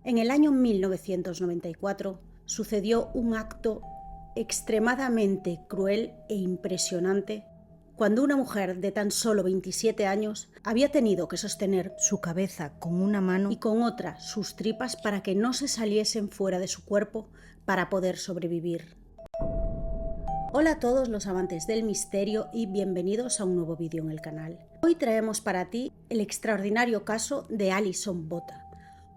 En el año 1994 sucedió un acto extremadamente cruel e impresionante cuando una mujer de tan solo 27 años había tenido que sostener su cabeza con una mano y con otra sus tripas para que no se saliesen fuera de su cuerpo para poder sobrevivir. Hola a todos los amantes del misterio y bienvenidos a un nuevo vídeo en el canal. Hoy traemos para ti el extraordinario caso de Alison Botha,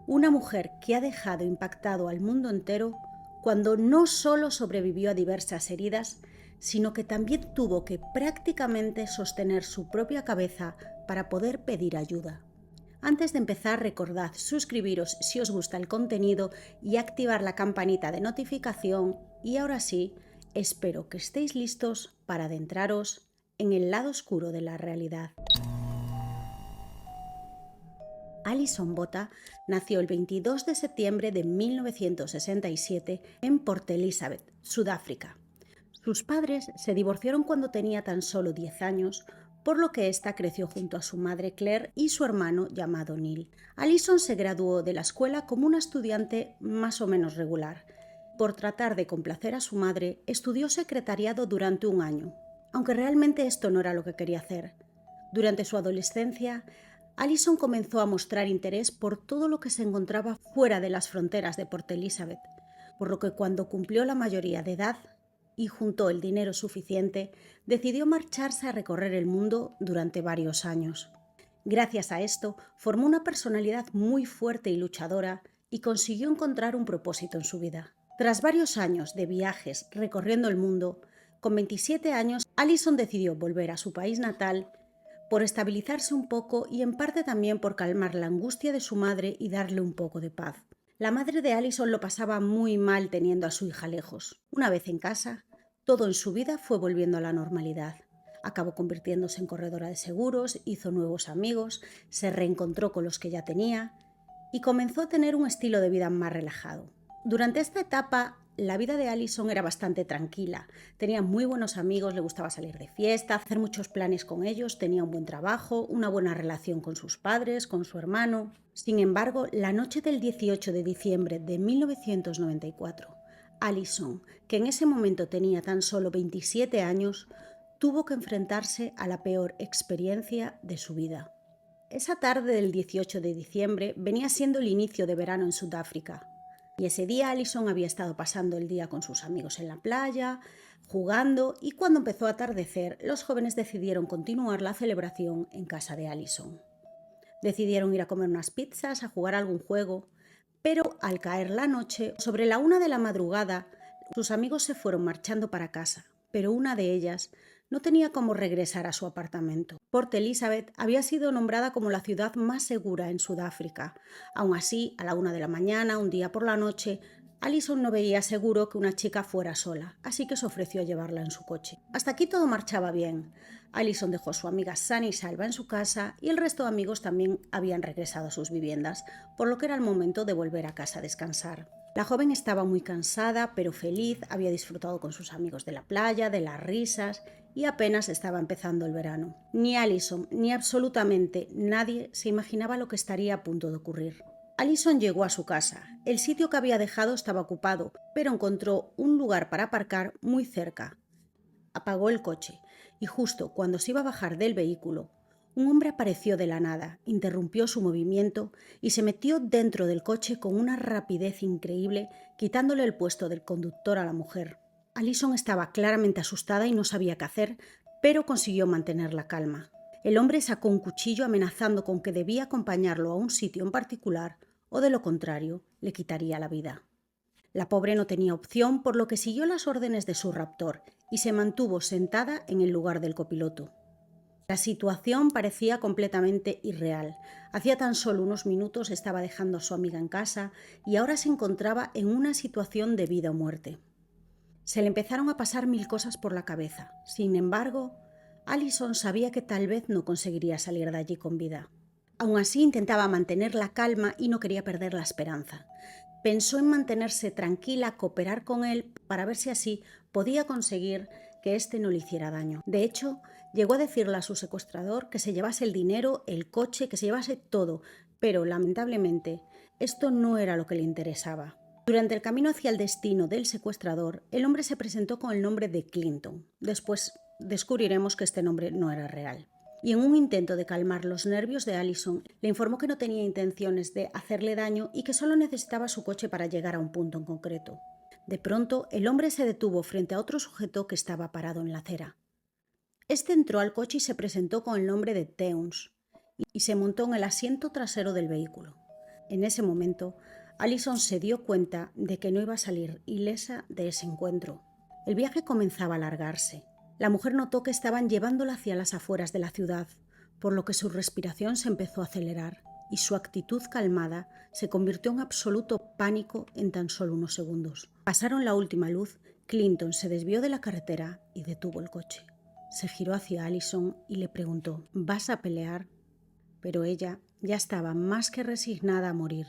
una mujer que ha dejado impactado al mundo entero cuando no solo sobrevivió a diversas heridas, sino que también tuvo que prácticamente sostener su propia cabeza para poder pedir ayuda. Antes de empezar, recordad suscribiros si os gusta el contenido y activar la campanita de notificación. Y ahora sí, espero que estéis listos para adentraros en el lado oscuro de la realidad. Alison Botha nació el 22 de septiembre de 1967 en Port Elizabeth, Sudáfrica. Sus padres se divorciaron cuando tenía tan solo 10 años, por lo que ésta creció junto a su madre Claire y su hermano llamado Neil. Alison se graduó de la escuela como una estudiante más o menos regular. Por tratar de complacer a su madre, estudió secretariado durante un año, aunque realmente esto no era lo que quería hacer. Durante su adolescencia, Alison comenzó a mostrar interés por todo lo que se encontraba fuera de las fronteras de Port Elizabeth, por lo que cuando cumplió la mayoría de edad y juntó el dinero suficiente, decidió marcharse a recorrer el mundo durante varios años. Gracias a esto, formó una personalidad muy fuerte y luchadora y consiguió encontrar un propósito en su vida. Tras varios años de viajes recorriendo el mundo, con 27 años, Alison decidió volver a su país natal por estabilizarse un poco y en parte también por calmar la angustia de su madre y darle un poco de paz. La madre de Alison lo pasaba muy mal teniendo a su hija lejos. Una vez en casa, todo en su vida fue volviendo a la normalidad. Acabó convirtiéndose en corredora de seguros, hizo nuevos amigos, se reencontró con los que ya tenía y comenzó a tener un estilo de vida más relajado. Durante esta etapa, la vida de Alison era bastante tranquila. Tenía muy buenos amigos, le gustaba salir de fiesta, hacer muchos planes con ellos, tenía un buen trabajo, una buena relación con sus padres, con su hermano. Sin embargo, la noche del 18 de diciembre de 1994, Alison, que en ese momento tenía tan solo 27 años, tuvo que enfrentarse a la peor experiencia de su vida. Esa tarde del 18 de diciembre venía siendo el inicio de verano en Sudáfrica. Y ese día Alison había estado pasando el día con sus amigos en la playa, jugando, y cuando empezó a atardecer, los jóvenes decidieron continuar la celebración en casa de Alison. Decidieron ir a comer unas pizzas, a jugar algún juego, pero al caer la noche, sobre la 1 de la madrugada, sus amigos se fueron marchando para casa, pero una de ellas no tenía cómo regresar a su apartamento. Port Elizabeth había sido nombrada como la ciudad más segura en Sudáfrica. Aún así, a la 1 de la mañana, un día por la noche, Alison no veía seguro que una chica fuera sola, así que se ofreció a llevarla en su coche. Hasta aquí todo marchaba bien. Alison dejó a su amiga sana y salva en su casa y el resto de amigos también habían regresado a sus viviendas, por lo que era el momento de volver a casa a descansar. La joven estaba muy cansada, pero feliz, había disfrutado con sus amigos de la playa, de las risas, y apenas estaba empezando el verano. Ni Alison ni absolutamente nadie se imaginaba lo que estaría a punto de ocurrir. Alison llegó a su casa. El sitio que había dejado estaba ocupado, pero encontró un lugar para aparcar muy cerca. Apagó el coche y justo cuando se iba a bajar del vehículo, un hombre apareció de la nada, interrumpió su movimiento y se metió dentro del coche con una rapidez increíble, quitándole el puesto del conductor a la mujer. Alison estaba claramente asustada y no sabía qué hacer, pero consiguió mantener la calma. El hombre sacó un cuchillo amenazando con que debía acompañarlo a un sitio en particular o de lo contrario le quitaría la vida. La pobre no tenía opción, por lo que siguió las órdenes de su raptor y se mantuvo sentada en el lugar del copiloto. La situación parecía completamente irreal. Hacía tan solo unos minutos estaba dejando a su amiga en casa y ahora se encontraba en una situación de vida o muerte. Se le empezaron a pasar mil cosas por la cabeza. Sin embargo, Alison sabía que tal vez no conseguiría salir de allí con vida. Aún así intentaba mantener la calma y no quería perder la esperanza. Pensó en mantenerse tranquila, cooperar con él para ver si así podía conseguir que éste no le hiciera daño. De hecho, llegó a decirle a su secuestrador que se llevase el dinero, el coche, que se llevase todo, pero lamentablemente esto no era lo que le interesaba. Durante el camino hacia el destino del secuestrador, el hombre se presentó con el nombre de Clinton. Después descubriremos que este nombre no era real. Y en un intento de calmar los nervios de Allison, le informó que no tenía intenciones de hacerle daño y que solo necesitaba su coche para llegar a un punto en concreto. De pronto, el hombre se detuvo frente a otro sujeto que estaba parado en la acera. Este entró al coche y se presentó con el nombre de Teuns y se montó en el asiento trasero del vehículo. En ese momento, Allison se dio cuenta de que no iba a salir ilesa de ese encuentro. El viaje comenzaba a alargarse. La mujer notó que estaban llevándola hacia las afueras de la ciudad, por lo que su respiración se empezó a acelerar y su actitud calmada se convirtió en absoluto pánico en tan solo unos segundos. Pasaron la última luz, Clinton se desvió de la carretera y detuvo el coche. Se giró hacia Allison y le preguntó: ¿vas a pelear? Pero ella ya estaba más que resignada a morir.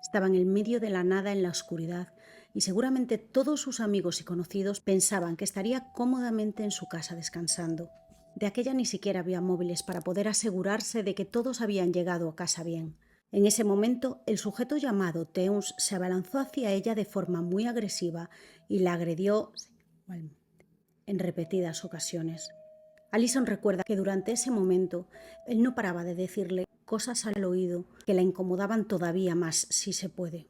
Estaba en el medio de la nada en la oscuridad y seguramente todos sus amigos y conocidos pensaban que estaría cómodamente en su casa descansando. De aquella ni siquiera había móviles para poder asegurarse de que todos habían llegado a casa bien. En ese momento, el sujeto llamado Teuns se abalanzó hacia ella de forma muy agresiva y la agredió en repetidas ocasiones. Allison recuerda que durante ese momento él no paraba de decirle cosas al oído que la incomodaban todavía más, si se puede.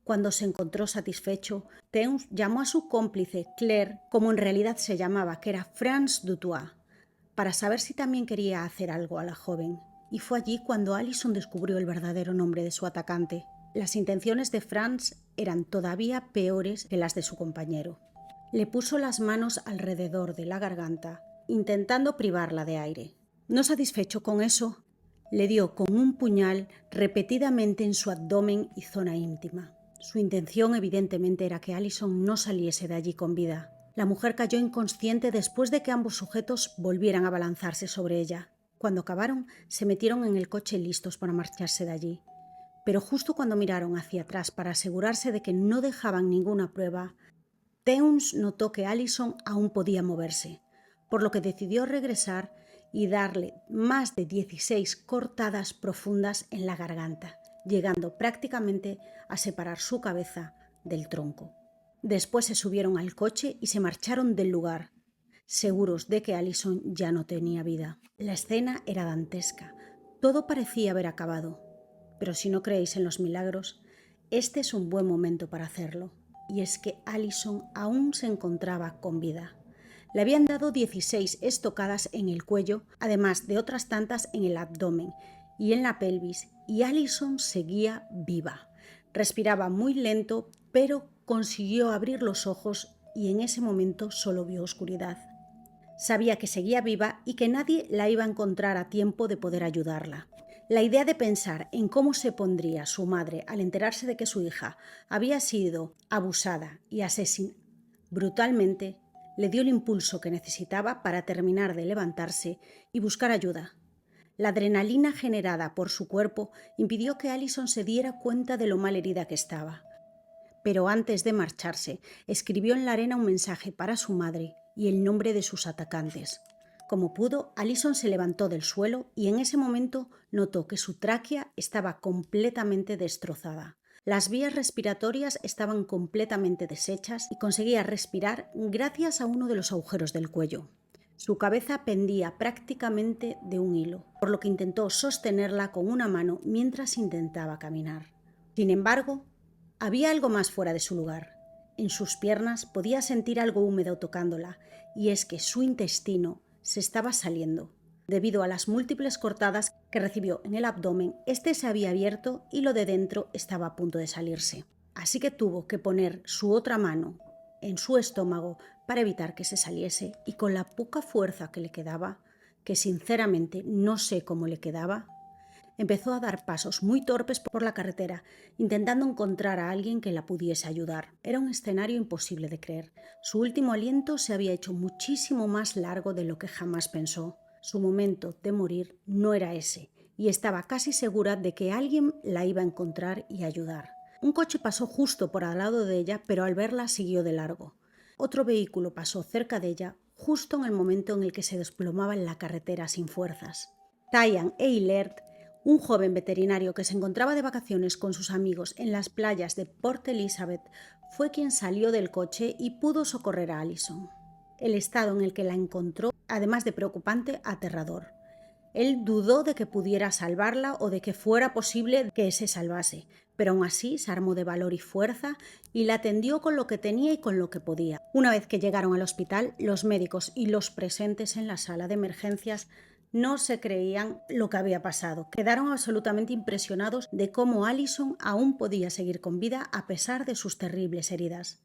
Cuando se encontró satisfecho, Teuns llamó a su cómplice, Claire, como en realidad se llamaba, que era France Dutoit, para saber si también quería hacer algo a la joven. Y fue allí cuando Allison descubrió el verdadero nombre de su atacante. Las intenciones de France eran todavía peores que las de su compañero. Le puso las manos alrededor de la garganta, intentando privarla de aire. No satisfecho con eso, le dio con un puñal repetidamente en su abdomen y zona íntima. Su intención evidentemente era que Allison no saliese de allí con vida. La mujer cayó inconsciente después de que ambos sujetos volvieran a abalanzarse sobre ella. Cuando acabaron, se metieron en el coche listos para marcharse de allí. Pero justo cuando miraron hacia atrás para asegurarse de que no dejaban ninguna prueba, Teuns notó que Allison aún podía moverse, por lo que decidió regresar y darle más de 16 cortadas profundas en la garganta, llegando prácticamente a separar su cabeza del tronco. Después se subieron al coche y se marcharon del lugar, seguros de que Allison ya no tenía vida. La escena era dantesca, todo parecía haber acabado, pero si no creéis en los milagros, este es un buen momento para hacerlo. Y es que Allison aún se encontraba con vida. Le habían dado 16 estocadas en el cuello, además de otras tantas en el abdomen y en la pelvis, y Allison seguía viva. Respiraba muy lento, pero consiguió abrir los ojos y en ese momento solo vio oscuridad. Sabía que seguía viva y que nadie la iba a encontrar a tiempo de poder ayudarla. La idea de pensar en cómo se pondría su madre al enterarse de que su hija había sido abusada y asesinada brutalmente le dio el impulso que necesitaba para terminar de levantarse y buscar ayuda. La adrenalina generada por su cuerpo impidió que Allison se diera cuenta de lo mal herida que estaba. Pero antes de marcharse, escribió en la arena un mensaje para su madre y el nombre de sus atacantes. Como pudo, Allison se levantó del suelo y en ese momento notó que su tráquea estaba completamente destrozada. Las vías respiratorias estaban completamente deshechas y conseguía respirar gracias a uno de los agujeros del cuello. Su cabeza pendía prácticamente de un hilo, por lo que intentó sostenerla con una mano mientras intentaba caminar. Sin embargo, había algo más fuera de su lugar. En sus piernas podía sentir algo húmedo tocándola, y es que su intestino se estaba saliendo. Debido a las múltiples cortadas que recibió en el abdomen, este se había abierto y lo de dentro estaba a punto de salirse. Así que tuvo que poner su otra mano en su estómago para evitar que se saliese y con la poca fuerza que le quedaba, que sinceramente no sé cómo le quedaba, empezó a dar pasos muy torpes por la carretera, intentando encontrar a alguien que la pudiese ayudar. Era un escenario imposible de creer. Su último aliento se había hecho muchísimo más largo de lo que jamás pensó. Su momento de morir no era ese, y estaba casi segura de que alguien la iba a encontrar y ayudar. Un coche pasó justo por al lado de ella, pero al verla siguió de largo. Otro vehículo pasó cerca de ella, justo en el momento en el que se desplomaba en la carretera sin fuerzas. Tyan e Hilert Un joven veterinario que se encontraba de vacaciones con sus amigos en las playas de Port Elizabeth fue quien salió del coche y pudo socorrer a Alison. El estado en el que la encontró, además de preocupante, aterrador. Él dudó de que pudiera salvarla o de que fuera posible que se salvase, pero aún así se armó de valor y fuerza y la atendió con lo que tenía y con lo que podía. Una vez que llegaron al hospital, los médicos y los presentes en la sala de emergencias no se creían lo que había pasado. Quedaron absolutamente impresionados de cómo Alison aún podía seguir con vida a pesar de sus terribles heridas.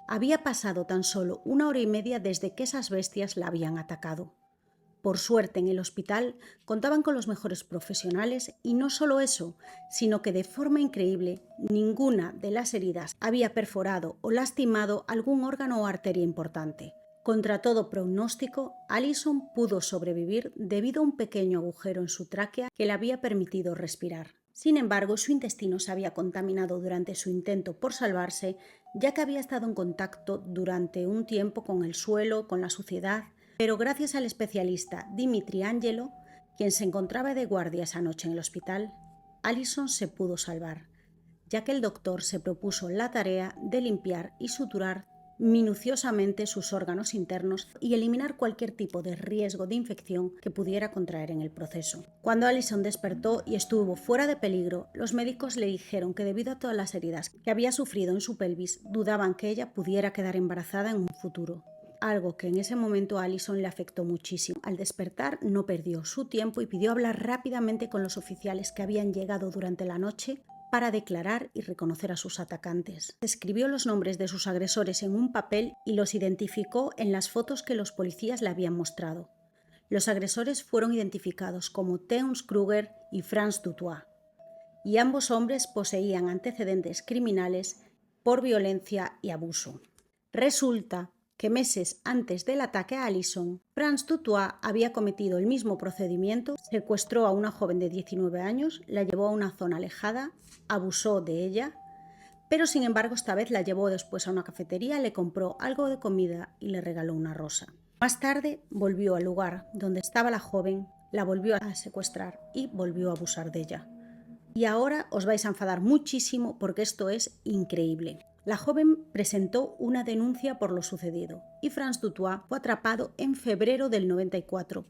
Había pasado tan solo 1 hora y media desde que esas bestias la habían atacado. Por suerte, en el hospital contaban con los mejores profesionales y no solo eso, sino que de forma increíble ninguna de las heridas había perforado o lastimado algún órgano o arteria importante. Contra todo pronóstico, Alison pudo sobrevivir debido a un pequeño agujero en su tráquea que le había permitido respirar. Sin embargo, su intestino se había contaminado durante su intento por salvarse, ya que había estado en contacto durante un tiempo con el suelo, con la suciedad. Pero gracias al especialista Dimitri Angelo, quien se encontraba de guardia esa noche en el hospital, Alison se pudo salvar, ya que el doctor se propuso la tarea de limpiar y suturar minuciosamente sus órganos internos y eliminar cualquier tipo de riesgo de infección que pudiera contraer en el proceso. Cuando Alison despertó y estuvo fuera de peligro, los médicos le dijeron que debido a todas las heridas que había sufrido en su pelvis, dudaban que ella pudiera quedar embarazada en un futuro. Algo que en ese momento a Alison le afectó muchísimo. Al despertar no perdió su tiempo y pidió hablar rápidamente con los oficiales que habían llegado durante la noche para declarar y reconocer a sus atacantes. Escribió los nombres de sus agresores en un papel y los identificó en las fotos que los policías le habían mostrado. Los agresores fueron identificados como Teuns Kruger y Franz Dutoit, y ambos hombres poseían antecedentes criminales por violencia y abuso. Resulta que meses antes del ataque a Alison, Franz Dutoit había cometido el mismo procedimiento, secuestró a una joven de 19 años, la llevó a una zona alejada, abusó de ella, pero sin embargo esta vez la llevó después a una cafetería, le compró algo de comida y le regaló una rosa. Más tarde volvió al lugar donde estaba la joven, la volvió a secuestrar y volvió a abusar de ella. Y ahora os vais a enfadar muchísimo porque esto es increíble. La joven presentó una denuncia por lo sucedido y Franz Dutoit fue atrapado en febrero del 94,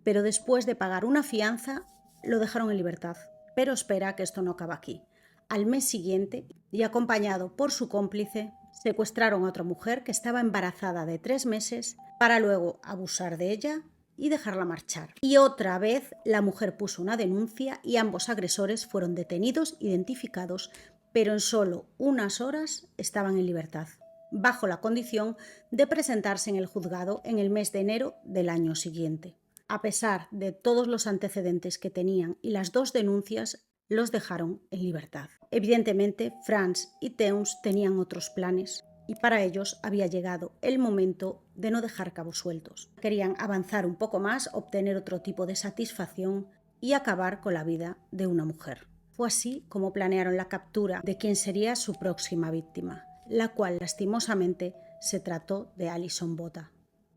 pero después de pagar una fianza lo dejaron en libertad. Pero espera que esto no acaba aquí. Al mes siguiente, y acompañado por su cómplice, secuestraron a otra mujer que estaba embarazada de 3 meses para luego abusar de ella y dejarla marchar. Y otra vez la mujer puso una denuncia y ambos agresores fueron detenidos, identificados, pero en solo unas horas estaban en libertad, bajo la condición de presentarse en el juzgado en el mes de enero del año siguiente. A pesar de todos los antecedentes que tenían y las 2 denuncias, los dejaron en libertad. Evidentemente, Franz y Teuns tenían otros planes y para ellos había llegado el momento de no dejar cabos sueltos. Querían avanzar un poco más, obtener otro tipo de satisfacción y acabar con la vida de una mujer. Fue así como planearon la captura de quien sería su próxima víctima, la cual lastimosamente se trató de Alison Botha,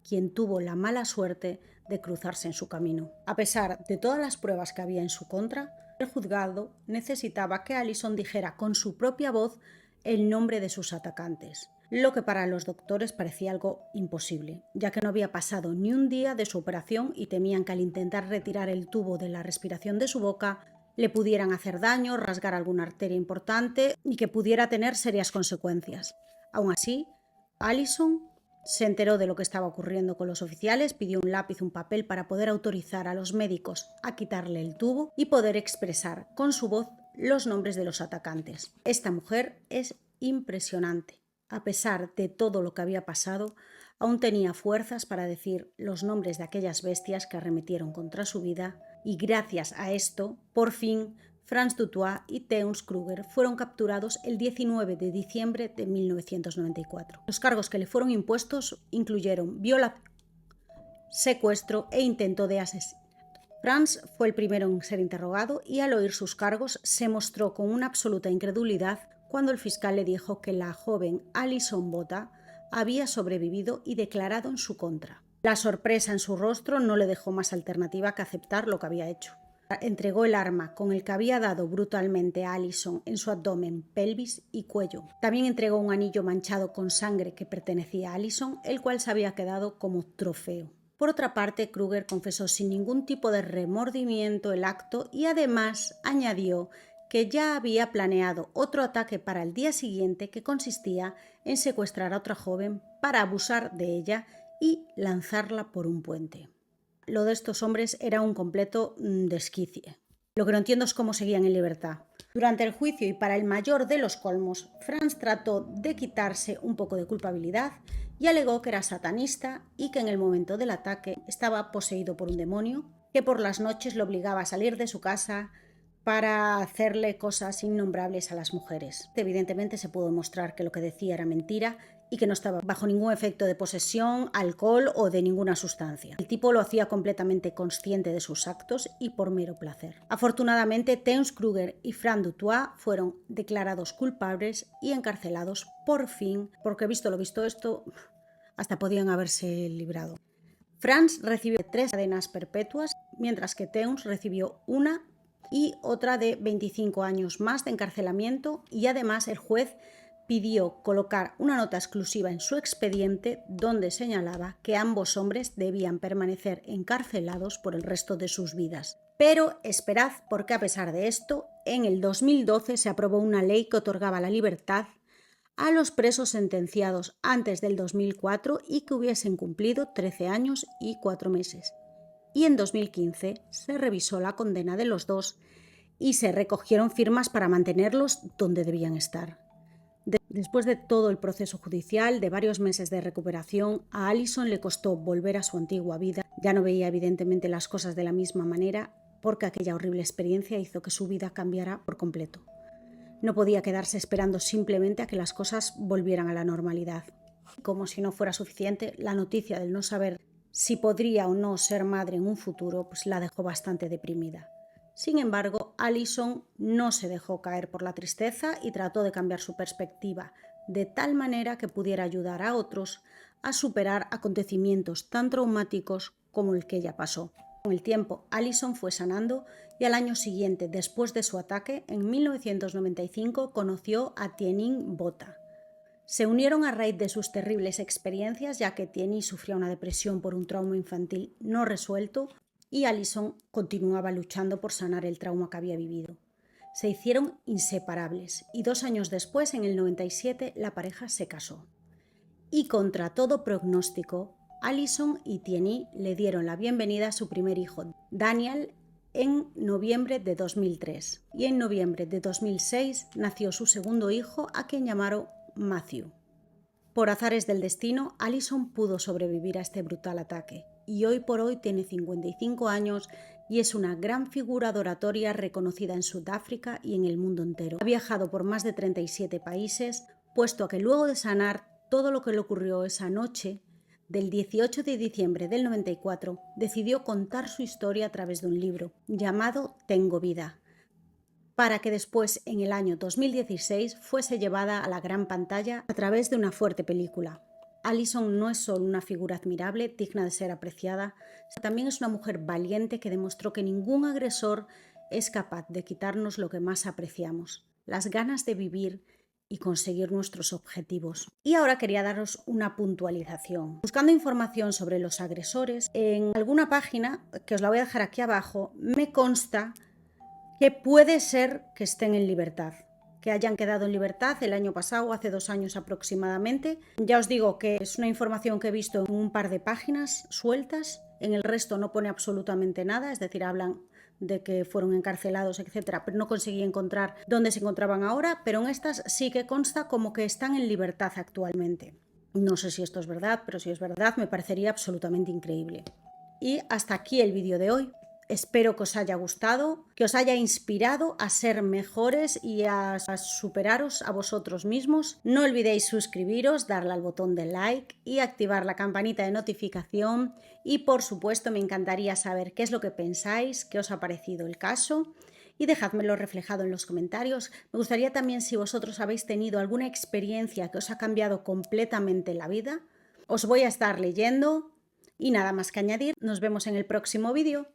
quien tuvo la mala suerte de cruzarse en su camino. A pesar de todas las pruebas que había en su contra, el juzgado necesitaba que Alison dijera con su propia voz el nombre de sus atacantes, lo que para los doctores parecía algo imposible, ya que no había pasado ni un día de su operación y temían que al intentar retirar el tubo de la respiración de su boca le pudieran hacer daño, rasgar alguna arteria importante y que pudiera tener serias consecuencias. Aún así, Alison se enteró de lo que estaba ocurriendo con los oficiales, pidió un lápiz, un papel para poder autorizar a los médicos a quitarle el tubo y poder expresar con su voz los nombres de los atacantes. Esta mujer es impresionante. A pesar de todo lo que había pasado, aún tenía fuerzas para decir los nombres de aquellas bestias que arremetieron contra su vida y gracias a esto, por fin, Franz Dutoit y Teuns Kruger fueron capturados el 19 de diciembre de 1994. Los cargos que le fueron impuestos incluyeron violación, secuestro e intento de asesinato. Franz fue el primero en ser interrogado y al oír sus cargos se mostró con una absoluta incredulidad cuando el fiscal le dijo que la joven Alison Botha había sobrevivido y declarado en su contra. La sorpresa en su rostro no le dejó más alternativa que aceptar lo que había hecho. Entregó el arma con el que había dado brutalmente a Allison en su abdomen, pelvis y cuello. También entregó un anillo manchado con sangre que pertenecía a Allison, el cual se había quedado como trofeo. Por otra parte, Kruger confesó sin ningún tipo de remordimiento el acto y además añadió que ya había planeado otro ataque para el día siguiente que consistía en secuestrar a otra joven para abusar de ella y lanzarla por un puente. Lo de estos hombres era un completo desquicie. Lo que no entiendo es cómo seguían en libertad. Durante el juicio y para el mayor de los colmos, Franz trató de quitarse un poco de culpabilidad y alegó que era satanista y que en el momento del ataque estaba poseído por un demonio, que por las noches lo obligaba a salir de su casa para hacerle cosas innombrables a las mujeres. Evidentemente se pudo demostrar que lo que decía era mentira y que no estaba bajo ningún efecto de posesión, alcohol o de ninguna sustancia. El tipo lo hacía completamente consciente de sus actos y por mero placer. Afortunadamente, Teuns Kruger y Franz Dutoit fueron declarados culpables y encarcelados por fin, porque visto lo visto esto, hasta podían haberse librado. Franz recibió 3 cadenas perpetuas, mientras que Teuns recibió una y otra de 25 años más de encarcelamiento, y además el juez pidió colocar una nota exclusiva en su expediente donde señalaba que ambos hombres debían permanecer encarcelados por el resto de sus vidas. Pero esperad, porque a pesar de esto, en el 2012 se aprobó una ley que otorgaba la libertad a los presos sentenciados antes del 2004 y que hubiesen cumplido 13 años y 4 meses. Y en 2015 se revisó la condena de los dos y se recogieron firmas para mantenerlos donde debían estar. Después de todo el proceso judicial, de varios meses de recuperación, a Allison le costó volver a su antigua vida. Ya no veía evidentemente las cosas de la misma manera porque aquella horrible experiencia hizo que su vida cambiara por completo. No podía quedarse esperando simplemente a que las cosas volvieran a la normalidad. Como si no fuera suficiente, la noticia del no saber si podría o no ser madre en un futuro, pues la dejó bastante deprimida. Sin embargo, Allison no se dejó caer por la tristeza y trató de cambiar su perspectiva de tal manera que pudiera ayudar a otros a superar acontecimientos tan traumáticos como el que ella pasó. Con el tiempo, Allison fue sanando y al año siguiente, después de su ataque, en 1995, conoció a Tienin Botha. Se unieron a raíz de sus terribles experiencias, ya que Tienin sufría una depresión por un trauma infantil no resuelto y Allison continuaba luchando por sanar el trauma que había vivido. Se hicieron inseparables y 2 años después, en el 97, la pareja se casó. Y contra todo pronóstico, Allison y Tienin le dieron la bienvenida a su primer hijo, Daniel, en noviembre de 2003. Y en noviembre de 2006 nació su segundo hijo, a quien llamaron Matthew. Por azares del destino, Allison pudo sobrevivir a este brutal ataque y hoy por hoy tiene 55 años y es una gran figura de oratoria reconocida en Sudáfrica y en el mundo entero. Ha viajado por más de 37 países, puesto a que luego de sanar todo lo que le ocurrió esa noche, del 18 de diciembre del 94, decidió contar su historia a través de un libro llamado Tengo vida, para que después, en el año 2016, fuese llevada a la gran pantalla a través de una fuerte película. Allison no es solo una figura admirable, digna de ser apreciada, también es una mujer valiente que demostró que ningún agresor es capaz de quitarnos lo que más apreciamos, las ganas de vivir y conseguir nuestros objetivos. Y ahora quería daros una puntualización. Buscando información sobre los agresores, en alguna página, que os la voy a dejar aquí abajo, me consta que puede ser que estén en libertad, que hayan quedado en libertad el año pasado, hace 2 años aproximadamente. Ya os digo que es una información que he visto en un par de páginas sueltas, en el resto no pone absolutamente nada, es decir, hablan de que fueron encarcelados, etcétera, pero no conseguí encontrar dónde se encontraban ahora, pero en estas sí que consta como que están en libertad actualmente. No sé si esto es verdad, pero si es verdad me parecería absolutamente increíble. Y hasta aquí el vídeo de hoy. Espero que os haya gustado, que os haya inspirado a ser mejores y a superaros a vosotros mismos. No olvidéis suscribiros, darle al botón de like y activar la campanita de notificación. Y por supuesto me encantaría saber qué es lo que pensáis, qué os ha parecido el caso y dejádmelo reflejado en los comentarios. Me gustaría también, si vosotros habéis tenido alguna experiencia que os ha cambiado completamente la vida, os voy a estar leyendo. Y nada más que añadir, nos vemos en el próximo vídeo.